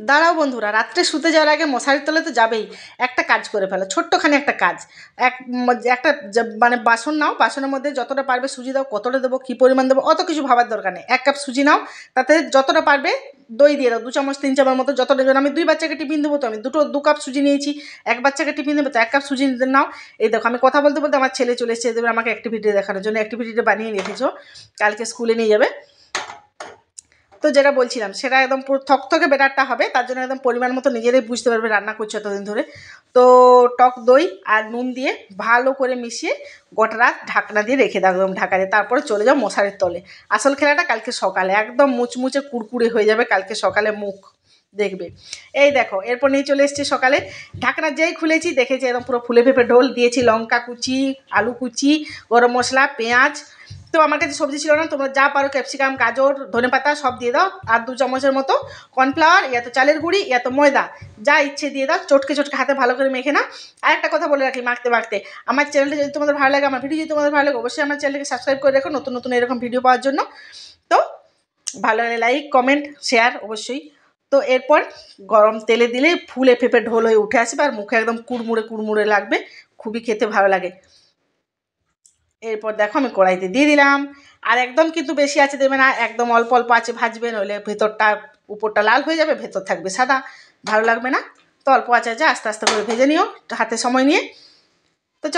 দাঁড়াও বন্ধুরা, রাত্রে শুতে যাওয়ার আগে মশারির তলে তো যাবেই। একটা কাজ করে ফেলো, ছোট্টখানি একটা কাজ। একটা মানে বাসন নাও, বাসনের মধ্যে যতটা পারবে সুজি দাও, কতটা দেবো, কী পরিমাণ দেবো, অত কিছু ভাবার দরকার নেই। 1 কাপ সুজি নাও, তাতে যতটা পারবে দই দিয়ে দাও, 2 চামচ 3 চামচ মতো যতটা দেবেন। আমি 2 বাচ্চাকে টিফিন দেবো, তো আমি 2 কাপ সুজি নিয়েছি। 1 বাচ্চাকে টিফিন দেবো, তো 1 কাপ সুজি নাও। এই দেখো, আমি কথা বলতে বলতে আমার ছেলে চলে এসেছে, দেবে আমাকে অ্যাক্টিভিটি দেখানোর জন্য। অ্যাক্টিভিটিটা বানিয়ে রেখেছো, কালকে স্কুলে নিয়ে যাবে। তো যেটা বলছিলাম, সেটা একদম পুরো থকথকে ব্যাটারটা হবে। তার জন্য একদম পরিমাণ মতো নিজেরাই বুঝতে পারবে, রান্না করছো এতদিন ধরে। তো টক দই আর নুন দিয়ে ভালো করে মিশিয়ে গোটা রাত ঢাকনা দিয়ে রেখে দাও, একদম ঢাকা দিয়ে। তারপরে চলে যাও মশারির তলে। আসল খেলাটা কালকে সকালে একদম মুচমুচে কুড়কুড়ে হয়ে যাবে কালকে সকালে, মুখ দেখবে। এই দেখো, এরপর নিয়ে চলে এসেছি সকালে। ঢাকনা যেই খুলেছি দেখেছি একদম পুরো ফুলে ফেপে ঢোল দিয়েছি। লঙ্কা কুচি, আলু কুচি, গরম মশলা, পেঁয়াজ। তো আমার কাছে সবজি ছিল না, তোমরা যা পারো ক্যাপসিকাম, গাজর, ধনেপাতা সব দিয়ে দাও। আর 2 চামচের মতো কর্নফ্লাওয়ার, ইয়া তো চালের গুঁড়ি, ইয়া তো ময়দা, যা ইচ্ছে দিয়ে দাও। চটকে চটকে হাতে ভালো করে মেখে নাও। আর একটা কথা বলে রাখি মাখতে মাখতে, আমার চ্যানেলটা যদি তোমাদের ভালো লাগে, আমার ভিডিও যদি তোমাদের ভালো লাগে, অবশ্যই আমার চ্যানেলকে সাবস্ক্রাইব করে রাখো নতুন নতুন এরকম ভিডিও পাওয়ার জন্য। তো ভালো লাগলে লাইক, কমেন্ট, শেয়ার অবশ্যই। তো এরপর গরম তেলে দিলে ফুলে ফেপে ঢোল হয়ে উঠে আসবে, আর মুখে একদম কুড়মুড়ে কুড়মুড়ে লাগবে, খুবই খেতে ভালো লাগে। এরপর দেখো আমি কড়াইতে দিয়ে দিলাম। আর একদম কিন্তু বেশি আছে দেবে না, একদম অল্প অল্প আছে ভাজবে, নইলে ভেতরটা, উপরটা লাল হয়ে যাবে, ভেতর থাকবে সাদা, ভালো লাগবে না। তো অল্প আছে আস্তে আস্তে করে ভেজে নিও হাতে সময় নিয়ে। তো চলো।